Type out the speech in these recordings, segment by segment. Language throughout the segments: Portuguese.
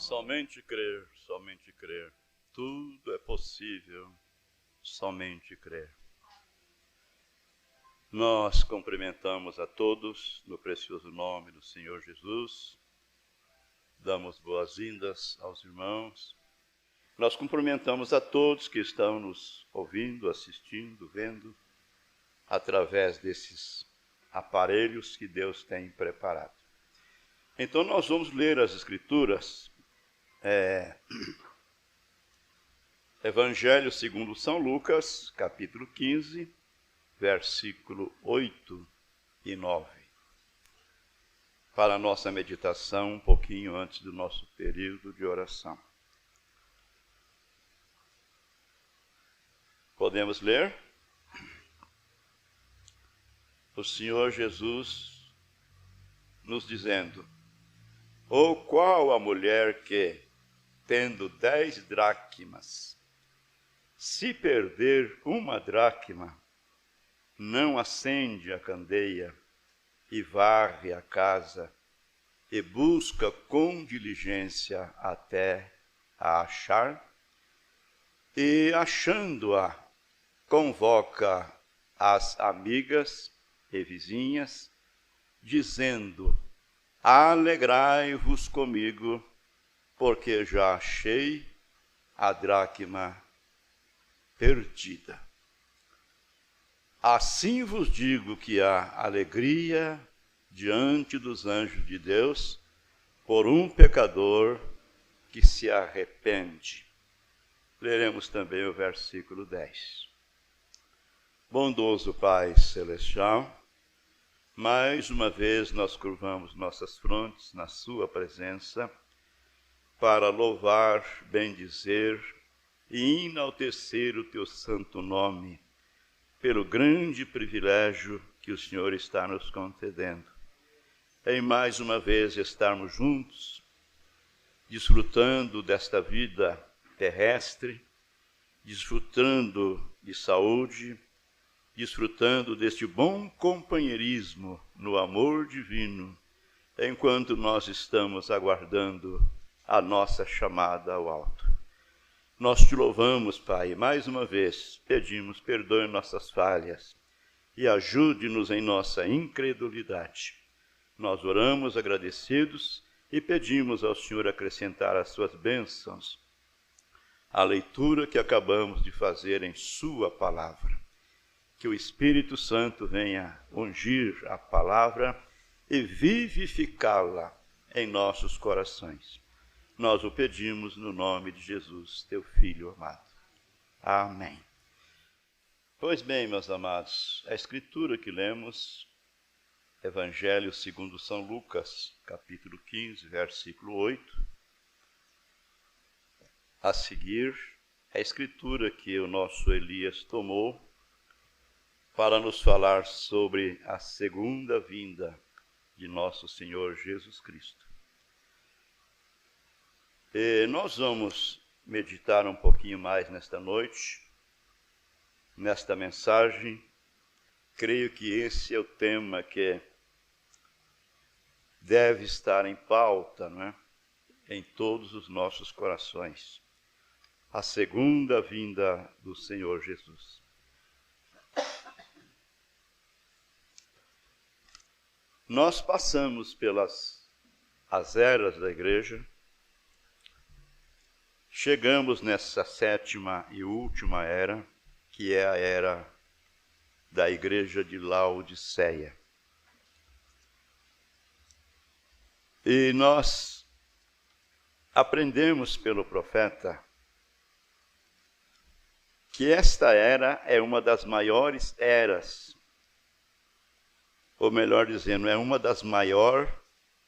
Somente crer, somente crer. Tudo é possível, somente crer. Nós cumprimentamos a todos no precioso nome do Senhor Jesus. Damos boas-vindas aos irmãos. Nós cumprimentamos a todos que estão nos ouvindo, assistindo, vendo, através desses aparelhos que Deus tem preparado. Então nós vamos ler as Escrituras, Evangelho segundo São Lucas, capítulo 15, versículo 8 e 9. Para a nossa meditação, um pouquinho antes do nosso período de oração. Podemos ler? O Senhor Jesus nos dizendo: ou qual a mulher que, tendo 10 dracmas, se perder uma dracma, não acende a candeia e varre a casa e busca com diligência até a achar? E achando-a, convoca as amigas e vizinhas, dizendo: alegrai-vos comigo, porque já achei a dracma perdida. Assim vos digo que há alegria diante dos anjos de Deus por um pecador que se arrepende. Leremos também o versículo 10. Bondoso Pai Celestial, mais uma vez nós curvamos nossas frontes na sua presença para louvar, bendizer e enaltecer o teu santo nome pelo grande privilégio que o Senhor está nos concedendo. Em mais uma vez estarmos juntos, desfrutando desta vida terrestre, desfrutando de saúde, desfrutando deste bom companheirismo no amor divino, enquanto nós estamos aguardando a nossa chamada ao alto. Nós te louvamos, Pai, mais uma vez, pedimos perdoe nossas falhas e ajude-nos em nossa incredulidade. Nós oramos agradecidos e pedimos ao Senhor acrescentar as suas bênçãos à leitura que acabamos de fazer em sua palavra. Que o Espírito Santo venha ungir a palavra e vivificá-la em nossos corações. Nós o pedimos no nome de Jesus, teu Filho amado. Amém. Pois bem, meus amados, a escritura que lemos, Evangelho segundo São Lucas, capítulo 15, versículo 8. A seguir, a escritura que o nosso Elias tomou para nos falar sobre a segunda vinda de nosso Senhor Jesus Cristo. E nós vamos meditar um pouquinho mais nesta noite, nesta mensagem. Creio que esse é o tema que deve estar em pauta, não é? Em todos os nossos corações. A segunda vinda do Senhor Jesus. Nós passamos pelas as eras da igreja, chegamos nessa sétima e última era, que é a era da igreja de Laodiceia. E nós aprendemos pelo profeta que esta era é uma das maiores eras, ou melhor dizendo, é uma das maiores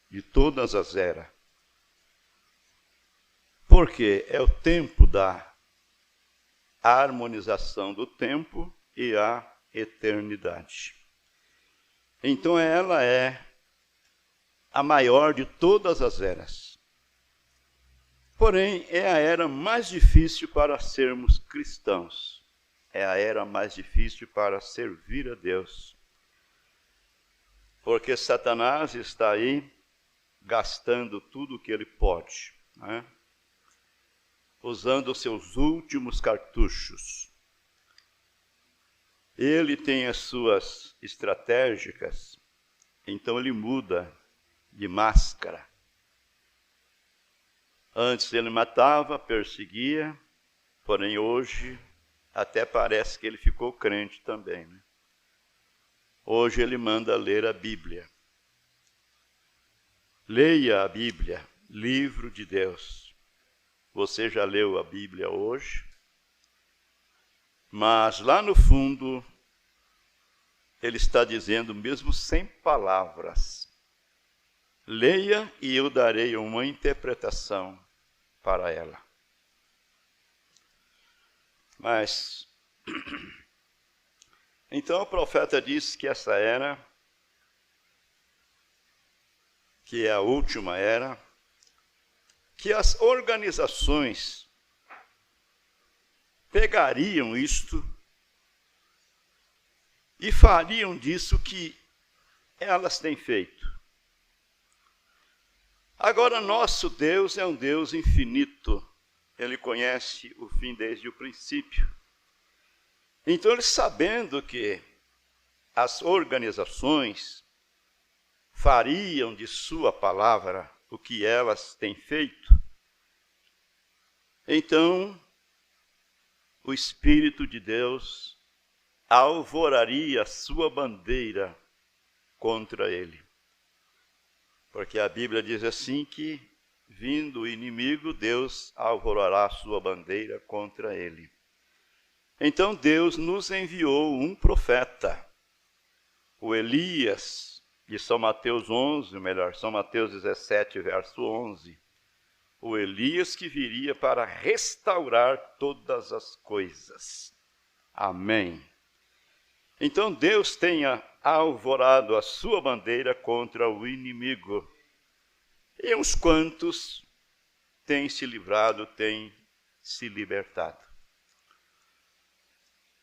de todas as eras. Porque é o tempo da harmonização do tempo e a eternidade. Então ela é a maior de todas as eras. Porém, é a era mais difícil para sermos cristãos. É a era mais difícil para servir a Deus. Porque Satanás está aí gastando tudo o que ele pode. né? Usando os seus últimos cartuchos. Ele tem as suas estratégicas, então ele muda de máscara. Antes ele matava, perseguia, porém hoje até parece que ele ficou crente também, né? Hoje ele manda ler a Bíblia. Leia a Bíblia, livro de Deus. Você já leu a Bíblia hoje? Mas lá no fundo, ele está dizendo, mesmo sem palavras, leia e eu darei uma interpretação para ela. Mas, então o profeta diz que essa era, que é a última era, que as organizações pegariam isto e fariam disso o que elas têm feito. Agora, nosso Deus é um Deus infinito. Ele conhece o fim desde o princípio. Então, ele sabendo que as organizações fariam de sua palavra o que elas têm feito, então o Espírito de Deus alvoraria a sua bandeira contra ele. Porque a Bíblia diz assim que, vindo o inimigo, Deus alvorará a sua bandeira contra ele. Então Deus nos enviou um profeta, o Elias, de São Mateus 11, melhor, São Mateus 17, verso 11. O Elias que viria para restaurar todas as coisas. Amém. Então Deus tenha alvorado a sua bandeira contra o inimigo. E uns quantos têm se livrado, têm se libertado.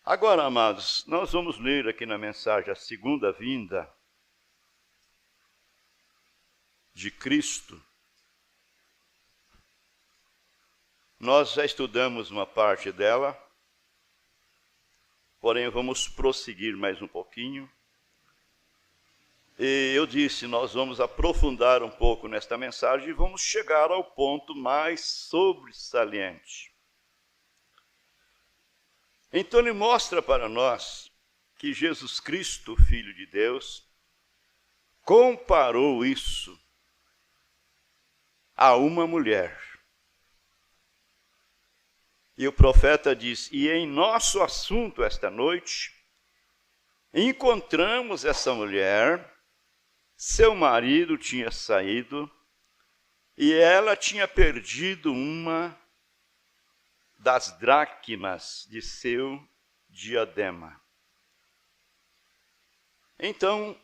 Agora, amados, nós vamos ler aqui na mensagem a segunda vinda de Cristo. Nós já estudamos uma parte dela, porém vamos prosseguir mais um pouquinho. E eu disse, nós vamos aprofundar um pouco nesta mensagem e vamos chegar ao ponto mais sobressalente. Então ele mostra para nós que Jesus Cristo, Filho de Deus, comparou isso a uma mulher. E o profeta diz, e em nosso assunto esta noite, encontramos essa mulher, seu marido tinha saído, e ela tinha perdido uma das dracmas de seu diadema. Então,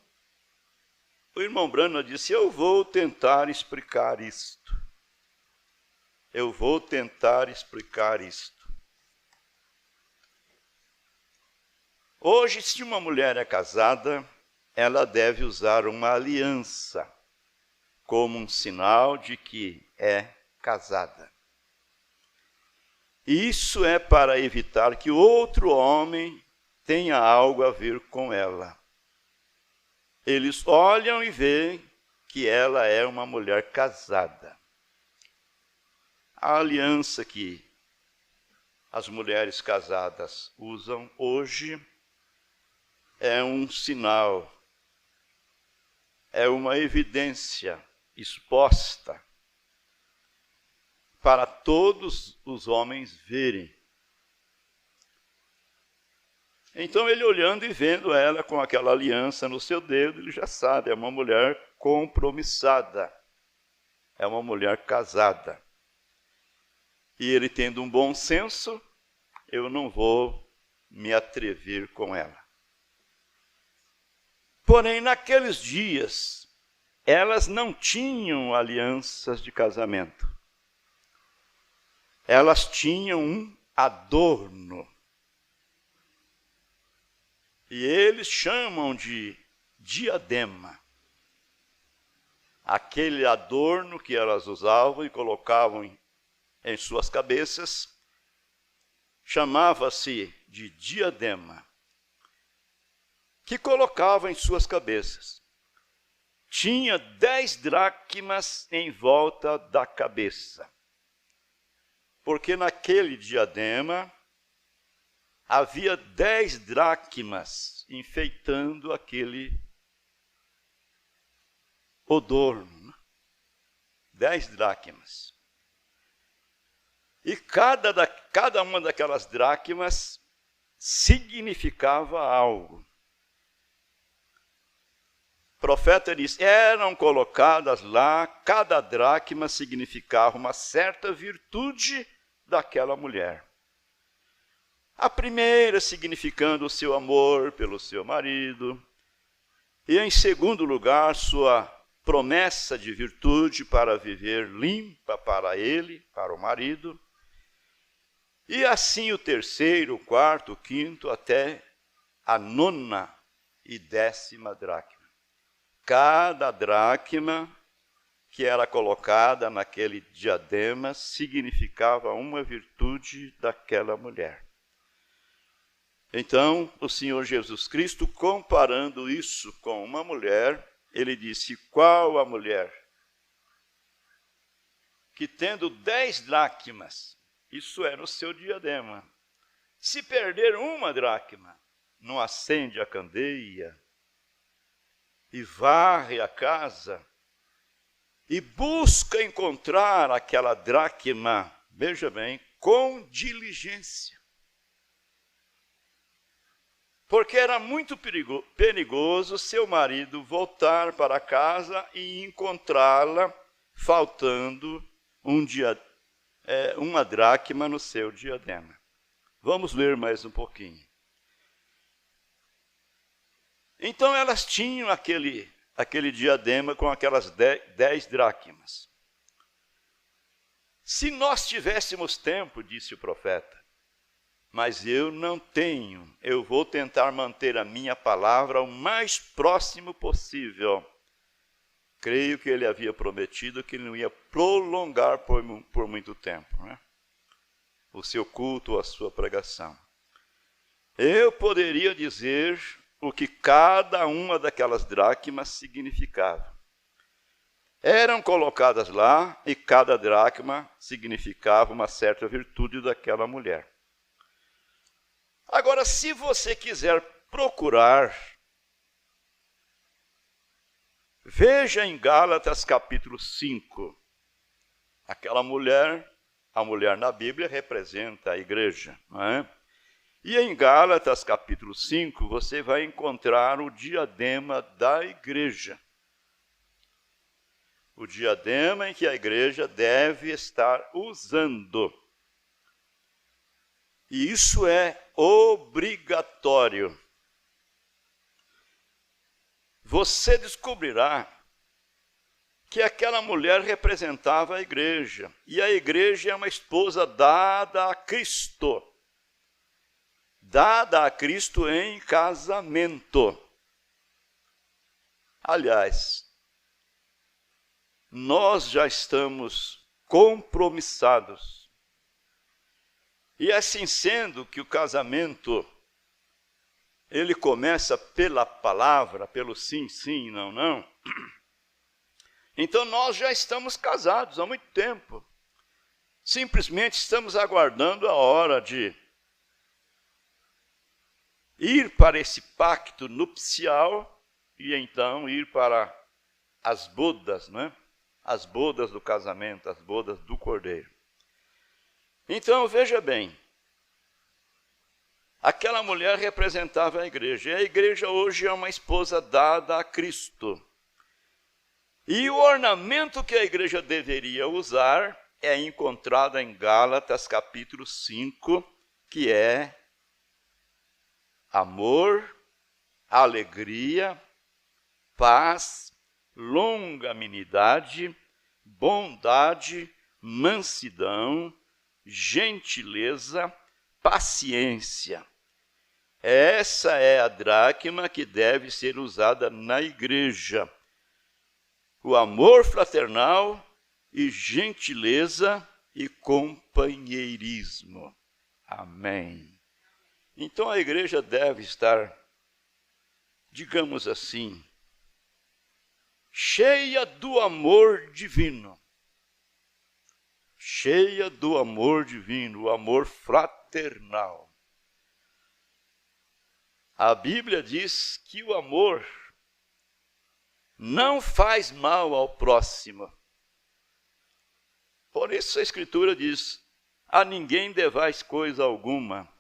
o irmão Branham disse, eu vou tentar explicar isto. Eu vou tentar explicar isto. Hoje, se uma mulher é casada, ela deve usar uma aliança como um sinal de que é casada. Isso é para evitar que outro homem tenha algo a ver com ela. Eles olham e veem que ela é uma mulher casada. A aliança que as mulheres casadas usam hoje é um sinal, é uma evidência exposta para todos os homens verem. Então ele olhando e vendo ela com aquela aliança no seu dedo, ele já sabe, é uma mulher compromissada, é uma mulher casada. E ele tendo um bom senso, eu não vou me atrever com ela. Porém, naqueles dias, elas não tinham alianças de casamento. Elas tinham um adorno. E eles chamam de diadema. aquele adorno que elas usavam e colocavam em suas cabeças, chamava-se de diadema, que colocava em suas cabeças. Tinha 10 dracmas em volta da cabeça, porque naquele diadema havia 10 dracmas enfeitando aquele adorno. 10 dracmas. E cada uma daquelas dracmas significava algo. O profeta diz, eram colocadas lá, cada dracma significava uma certa virtude daquela mulher. A primeira significando o seu amor pelo seu marido, e em segundo lugar, sua promessa de virtude para viver limpa para ele, para o marido, e assim o terceiro, o quarto, o quinto, até a 9ª e 10ª dracma. Cada dracma que era colocada naquele diadema significava uma virtude daquela mulher. Então, o Senhor Jesus Cristo, comparando isso com uma mulher, ele disse, qual a mulher que tendo 10 dracmas, isso é no seu diadema, se perder uma dracma, não acende a candeia e varre a casa e busca encontrar aquela dracma, veja bem, com diligência. Porque era muito perigoso seu marido voltar para casa e encontrá-la faltando uma dracma no seu diadema. Vamos ler mais um pouquinho. Então elas tinham aquele diadema com aquelas 10 dracmas. Se nós tivéssemos tempo, disse o profeta, mas eu não tenho, eu vou tentar manter a minha palavra o mais próximo possível. Creio que ele havia prometido que ele não ia prolongar por muito tempo, né? O seu culto, a sua pregação. Eu poderia dizer o que cada uma daquelas dracmas significava. Eram colocadas lá e cada dracma significava uma certa virtude daquela mulher. Agora, se você quiser procurar, veja em Gálatas capítulo 5. Aquela mulher, a mulher na Bíblia representa a igreja, não é? E em Gálatas capítulo 5, você vai encontrar o diadema da igreja. O diadema em que a igreja deve estar usando. E isso é obrigatório. Você descobrirá que aquela mulher representava a igreja. E a igreja é uma esposa dada a Cristo. Dada a Cristo em casamento. Aliás, nós já estamos compromissados. E assim sendo que o casamento, ele começa pela palavra, pelo sim, sim, não, não. Então nós já estamos casados há muito tempo. Simplesmente estamos aguardando a hora de ir para esse pacto nupcial e então ir para as bodas, né? As bodas do casamento, as bodas do Cordeiro. Então, veja bem, aquela mulher representava a igreja, e a igreja hoje é uma esposa dada a Cristo. E o ornamento que a igreja deveria usar é encontrado em Gálatas capítulo 5, que é amor, alegria, paz, longanimidade, bondade, mansidão, gentileza, paciência. Essa é a dracma que deve ser usada na igreja. o amor fraternal e gentileza e companheirismo. Amém. Então a igreja deve estar, digamos assim, cheia do amor divino. Cheia do amor divino, o amor fraternal. A Bíblia diz que o amor não faz mal ao próximo. Por isso a Escritura diz: a ninguém devais coisa alguma,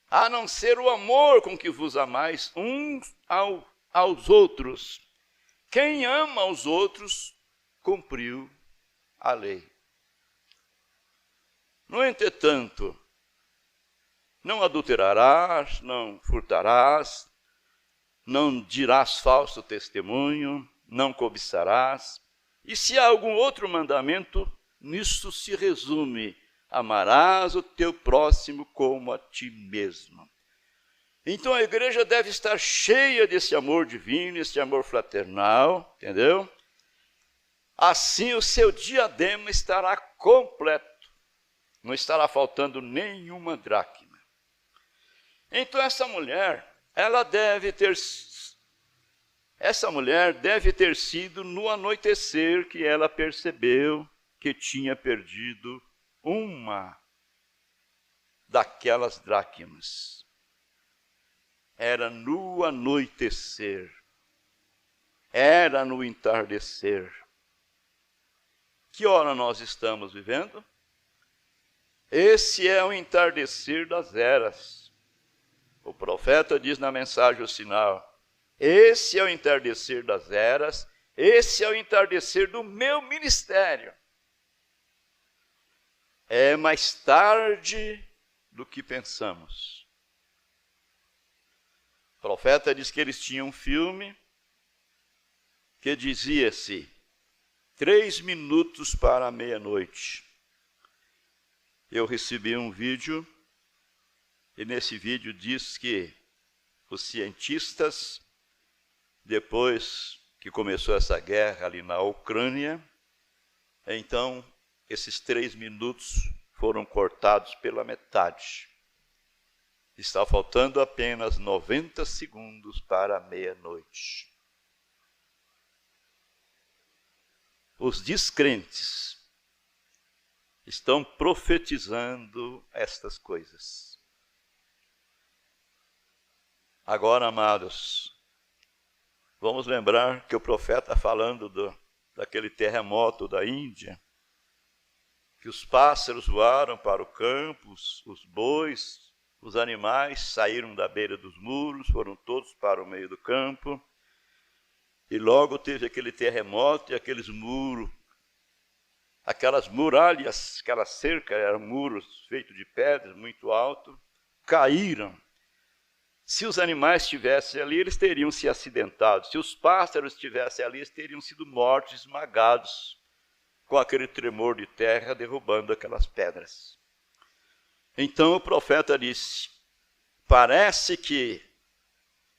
a não ser o amor com que vos amais uns aos outros. Quem ama aos outros, cumpriu a lei. No entretanto, não adulterarás, não furtarás, não dirás falso testemunho, não cobiçarás. E se há algum outro mandamento, nisso se resume: amarás o teu próximo como a ti mesmo. Então a igreja deve estar cheia desse amor divino, esse amor fraternal, entendeu? Assim o seu diadema estará completo, não estará faltando nenhuma dracma. Então essa mulher deve ter sido no anoitecer que ela percebeu que tinha perdido uma daquelas dracmas. Era no anoitecer, era no entardecer. Que hora nós estamos vivendo? Esse é o entardecer das eras. O profeta diz na mensagem o sinal: esse é o entardecer das eras, esse é o entardecer do meu ministério. É mais tarde do que pensamos. O profeta diz que eles tinham um filme que dizia-se 3 minutos para a meia-noite. Eu recebi um vídeo, e nesse vídeo diz que os cientistas, depois que começou essa guerra ali na Ucrânia, então esses 3 minutos foram cortados pela metade. Está faltando apenas 90 segundos para a meia-noite. Os descrentes estão profetizando estas coisas. Agora, amados, vamos lembrar que o profeta falando daquele terremoto da Índia, que os pássaros voaram para o campo, os bois, os animais saíram da beira dos muros, foram todos para o meio do campo, e logo teve aquele terremoto e aqueles muros, aquelas muralhas, aquela cerca, eram muros feitos de pedras muito altos, caíram. Se os animais estivessem ali, eles teriam se acidentado. Se os pássaros estivessem ali, eles teriam sido mortos, esmagados, com aquele tremor de terra derrubando aquelas pedras. Então o profeta disse: parece que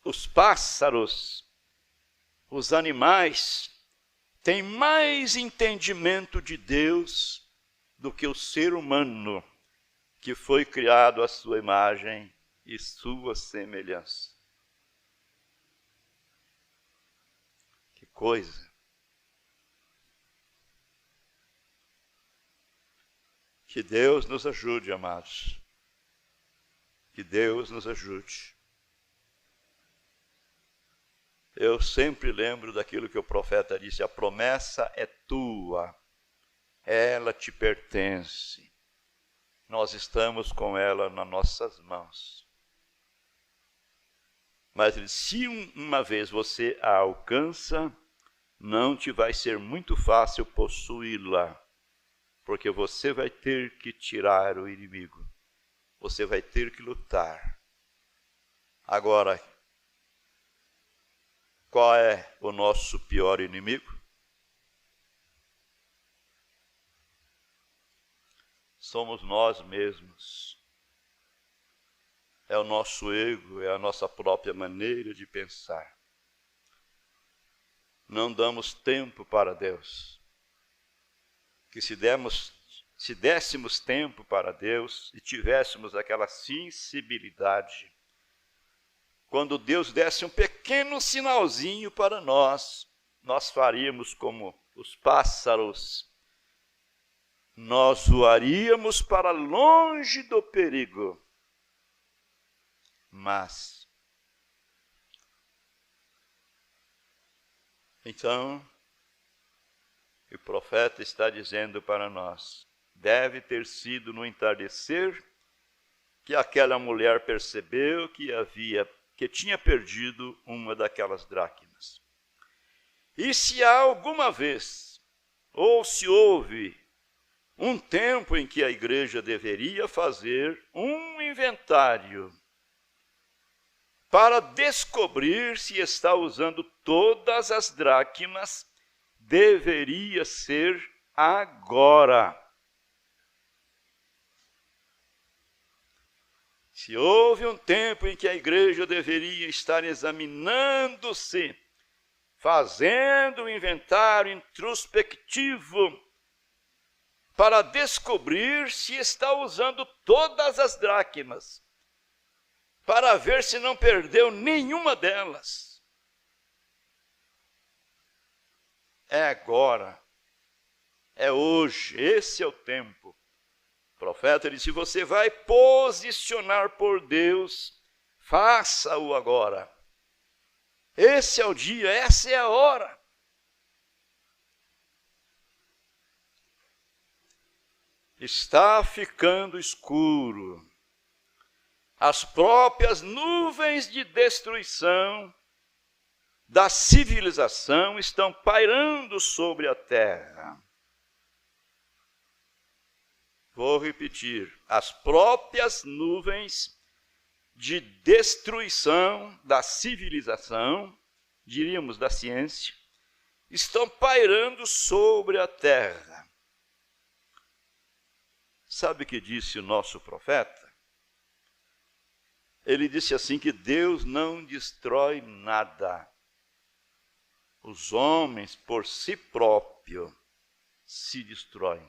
os pássaros, os animais, têm mais entendimento de Deus do que o ser humano, que foi criado à sua imagem e sua semelhança. Que coisa! Que Deus nos ajude, amados. Que Deus nos ajude. Eu sempre lembro daquilo que o profeta disse: a promessa é tua, ela te pertence. Nós estamos com ela nas nossas mãos. Mas se uma vez você a alcança, não te vai ser muito fácil possuí-la, porque você vai ter que tirar o inimigo. Você vai ter que lutar. Agora, qual é o nosso pior inimigo? Somos nós mesmos. É o nosso ego, é a nossa própria maneira de pensar. não damos tempo para Deus. Que se dessemos tempo para Deus e tivéssemos aquela sensibilidade, quando Deus desse um pequeno sinalzinho para nós, nós faríamos como os pássaros. Nós voaríamos para longe do perigo. Mas, então, o profeta está dizendo para nós, deve ter sido no entardecer que aquela mulher percebeu que tinha perdido uma daquelas dracmas. E se há alguma vez, ou se houve um tempo em que a igreja deveria fazer um inventário para descobrir se está usando todas as dracmas, deveria ser agora. Se houve um tempo em que a igreja deveria estar examinando-se, fazendo um inventário introspectivo, para descobrir se está usando todas as dracmas, para ver se não perdeu nenhuma delas. É agora, é hoje, esse é o tempo. O profeta disse, se você vai posicionar por Deus, faça-o agora. Esse é o dia, essa é a hora. Está ficando escuro. As próprias nuvens de destruição da civilização estão pairando sobre a terra. Vou repetir, as próprias nuvens de destruição da civilização, diríamos da ciência, estão pairando sobre a terra. Sabe o que disse o nosso profeta? Ele disse assim que Deus não destrói nada. Os homens por si próprios se destroem.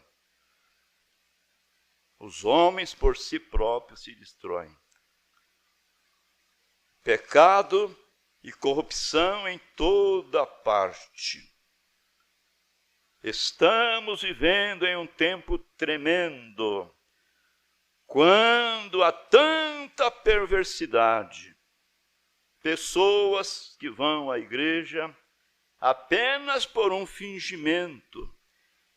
Os homens por si próprios se destroem. Pecado e corrupção em toda parte. Estamos vivendo em um tempo tremendo, quando há tanta perversidade. Pessoas que vão à igreja apenas por um fingimento.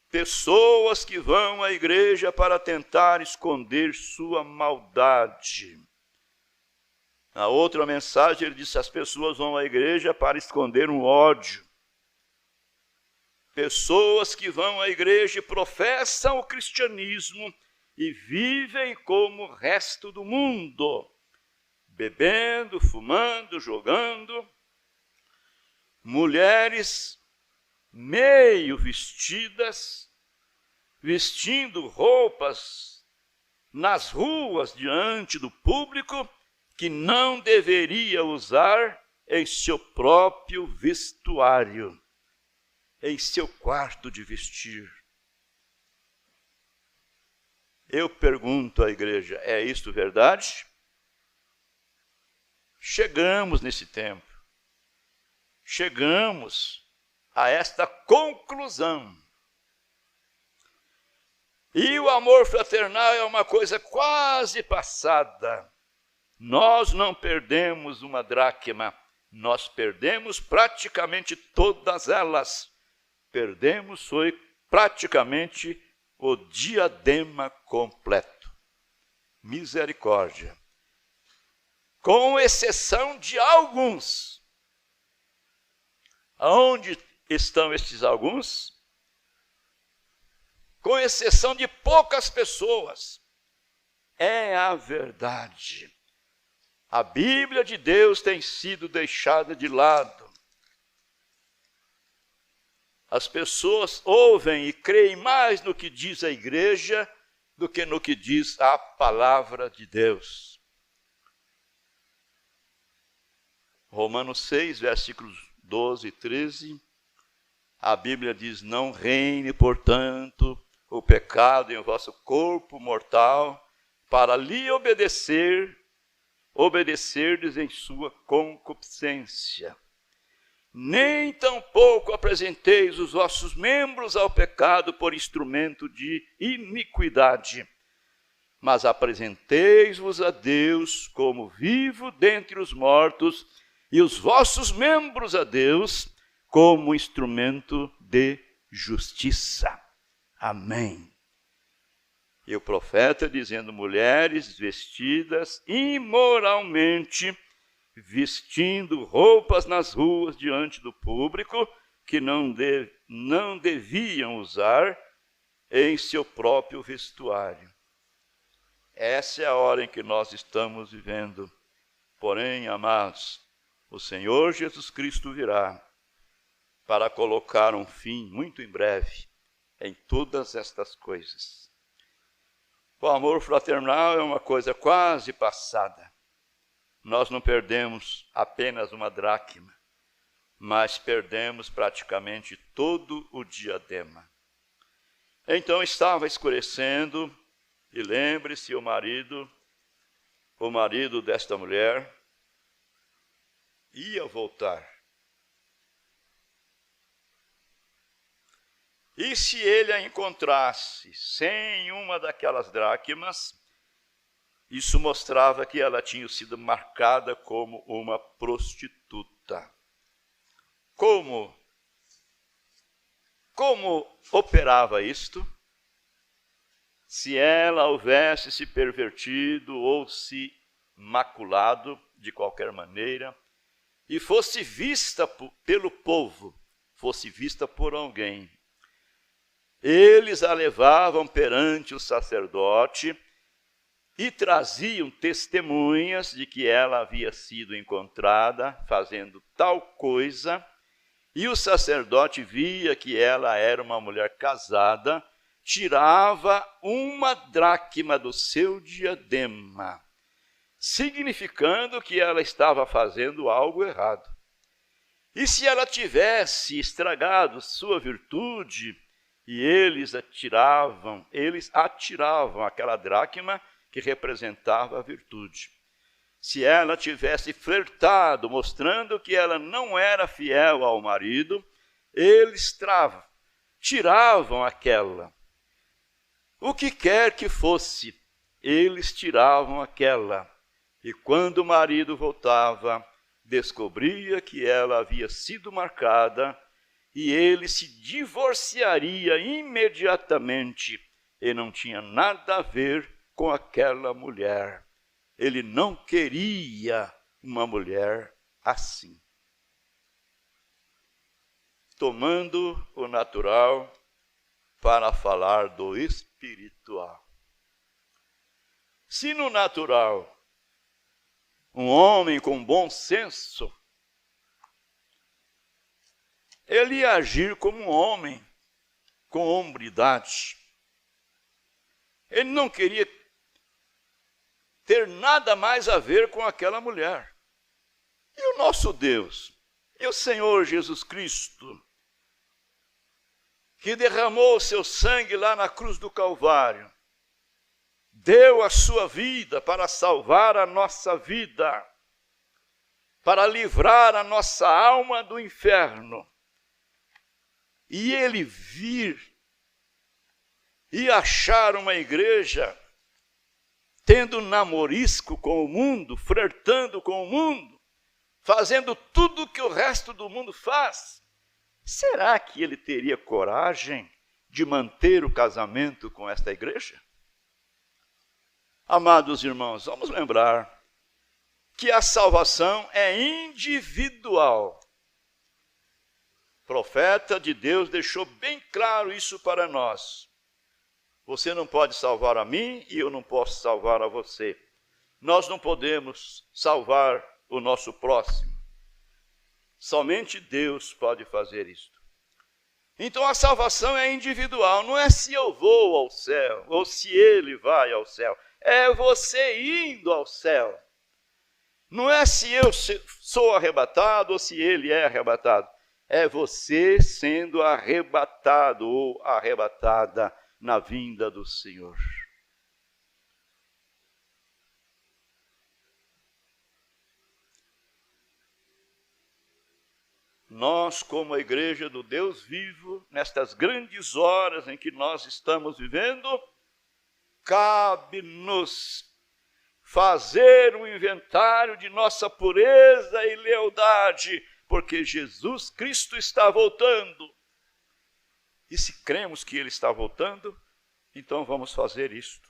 Pessoas que vão à igreja para tentar esconder sua maldade. Na outra mensagem ele disse, as pessoas vão à igreja para esconder um ódio. Pessoas que vão à igreja e professam o cristianismo e vivem como o resto do mundo, bebendo, fumando, jogando. Mulheres meio vestidas, vestindo roupas nas ruas diante do público, que não deveria usar em seu próprio vestuário, em seu quarto de vestir. Eu pergunto à igreja, é isto verdade? Chegamos nesse tempo. Chegamos a esta conclusão. E o amor fraternal é uma coisa quase passada. Nós não perdemos uma dracma, nós perdemos praticamente todas elas. Perdemos foi praticamente o diadema completo. Misericórdia. Com exceção de alguns. Aonde estão estes alguns? Com exceção de poucas pessoas. É a verdade. A Bíblia de Deus tem sido deixada de lado. As pessoas ouvem e creem mais no que diz a igreja do que no que diz a palavra de Deus. Romanos 6, versículos 12 e 13, A Bíblia diz: não reine, portanto, o pecado em vosso corpo mortal, para lhe obedecerdes em sua concupiscência. Nem tampouco apresenteis os vossos membros ao pecado por instrumento de iniquidade, mas apresenteis-vos a Deus como vivo dentre os mortos, e os vossos membros a Deus como instrumento de justiça. Amém. E o profeta dizendo: mulheres vestidas imoralmente, vestindo roupas nas ruas diante do público, que não deviam usar em seu próprio vestuário. Essa é a hora em que nós estamos vivendo. Porém, amados, o Senhor Jesus Cristo virá para colocar um fim muito em breve em todas estas coisas. O amor fraternal é uma coisa quase passada. Nós não perdemos apenas uma dracma, mas perdemos praticamente todo o diadema. Então estava escurecendo, e lembre-se, o marido desta mulher ia voltar. E se ele a encontrasse sem uma daquelas dracmas, isso mostrava que ela tinha sido marcada como uma prostituta. Como operava isto? Se ela houvesse se pervertido ou se maculado de qualquer maneira, e fosse vista pelo povo, fosse vista por alguém, eles a levavam perante o sacerdote e traziam testemunhas de que ela havia sido encontrada fazendo tal coisa, e o sacerdote via que ela era uma mulher casada, tirava uma dracma do seu diadema, significando que ela estava fazendo algo errado. E se ela tivesse estragado sua virtude, e eles atiravam aquela dracma que representava a virtude. Se ela tivesse flertado, mostrando que ela não era fiel ao marido, eles tiravam aquela. O que quer que fosse, eles tiravam aquela. E quando o marido voltava, descobria que ela havia sido marcada, e ele se divorciaria imediatamente, e não tinha nada a ver com aquela mulher. Ele não queria uma mulher assim. Tomando o natural para falar do espiritual. Se no natural, um homem com bom senso, ele ia agir como um homem, com hombridade. Ele não queria ter nada mais a ver com aquela mulher. E o nosso Deus, e o Senhor Jesus Cristo, que derramou o seu sangue lá na cruz do Calvário, deu a sua vida para salvar a nossa vida, para livrar a nossa alma do inferno. E ele vir e achar uma igreja tendo namorisco com o mundo, flertando com o mundo, fazendo tudo o que o resto do mundo faz, será que ele teria coragem de manter o casamento com esta igreja? Amados irmãos, vamos lembrar que a salvação é individual. O profeta de Deus deixou bem claro isso para nós. Você não pode salvar a mim e eu não posso salvar a você. Nós não podemos salvar o nosso próximo. Somente Deus pode fazer isto. Então a salvação é individual. Não é se eu vou ao céu ou se ele vai ao céu. É você indo ao céu. Não é se eu sou arrebatado ou se ele é arrebatado. é você sendo arrebatado ou arrebatada na vinda do Senhor. Nós, como a igreja do Deus vivo, nestas grandes horas em que nós estamos vivendo, cabe-nos fazer um inventário de nossa pureza e lealdade, porque Jesus Cristo está voltando. E se cremos que Ele está voltando, então vamos fazer isto.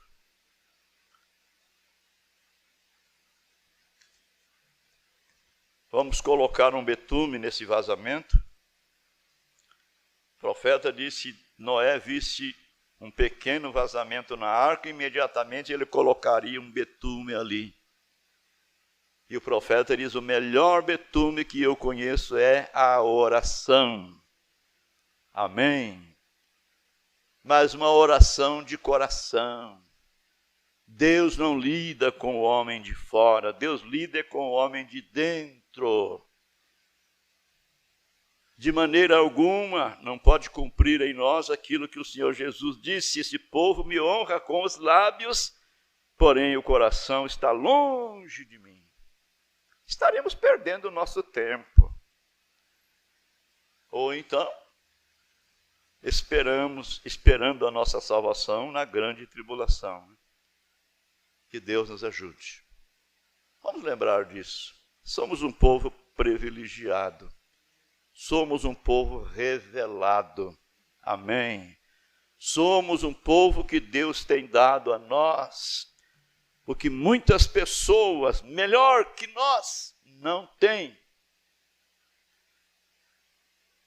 Vamos colocar um betume nesse vazamento. O profeta disse, Noé visse um pequeno vazamento na arca, imediatamente ele colocaria um betume ali. E o profeta diz, o melhor betume que eu conheço é a oração. Amém? Mas uma oração de coração. Deus não lida com o homem de fora, Deus lida com o homem de dentro. De maneira alguma não pode cumprir em nós aquilo que o Senhor Jesus disse, esse povo me honra com os lábios, porém o coração está longe de mim. Estaremos perdendo o nosso tempo. Ou então, esperando a nossa salvação na grande tribulação. Que Deus nos ajude. Vamos lembrar disso. Somos um povo privilegiado. Somos um povo revelado. Amém. Somos um povo que Deus tem dado a nós, porque muitas pessoas, melhor que nós, não têm.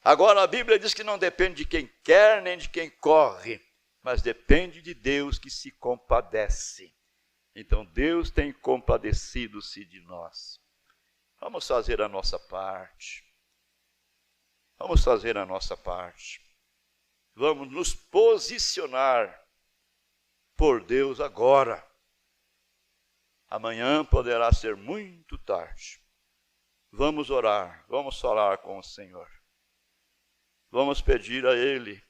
Agora a Bíblia diz que não depende de quem quer nem de quem corre, mas depende de Deus que se compadece. Então Deus tem compadecido-se de nós. Vamos fazer a nossa parte. Vamos fazer a nossa parte. Vamos nos posicionar por Deus agora. Amanhã poderá ser muito tarde. Vamos orar, vamos falar com o Senhor. Vamos pedir a Ele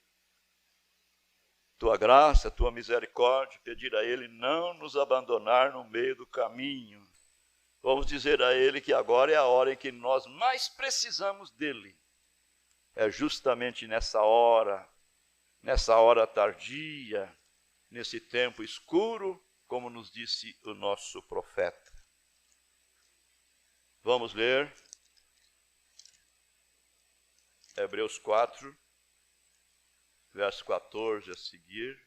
Tua graça, Tua misericórdia, pedir a Ele não nos abandonar no meio do caminho. Vamos dizer a Ele que agora é a hora em que nós mais precisamos dEle. É justamente nessa hora tardia, nesse tempo escuro, como nos disse o nosso profeta. Vamos ler Hebreus 4, verso 14 a seguir,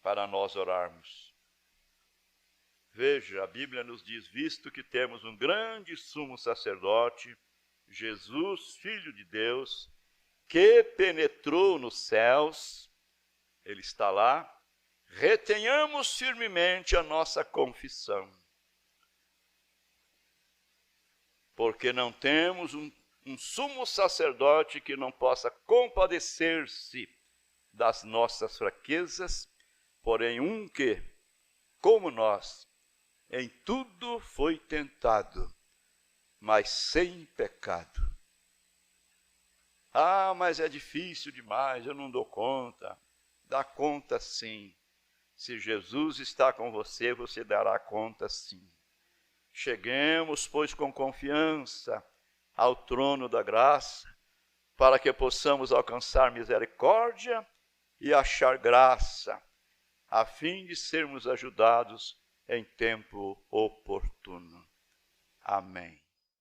para nós orarmos. Veja, a Bíblia nos diz, visto que temos um grande sumo sacerdote, Jesus, Filho de Deus, que penetrou nos céus, Ele está lá, retenhamos firmemente a nossa confissão. Porque não temos um sumo sacerdote que não possa compadecer-se das nossas fraquezas, porém um que, como nós, em tudo foi tentado, mas sem pecado. Ah, mas é difícil demais, eu não dou conta. Dá conta sim. Se Jesus está com você, você dará conta sim. Cheguemos, pois, com confiança ao trono da graça, para que possamos alcançar misericórdia e achar graça, a fim de sermos ajudados em tempo oportuno. Amém.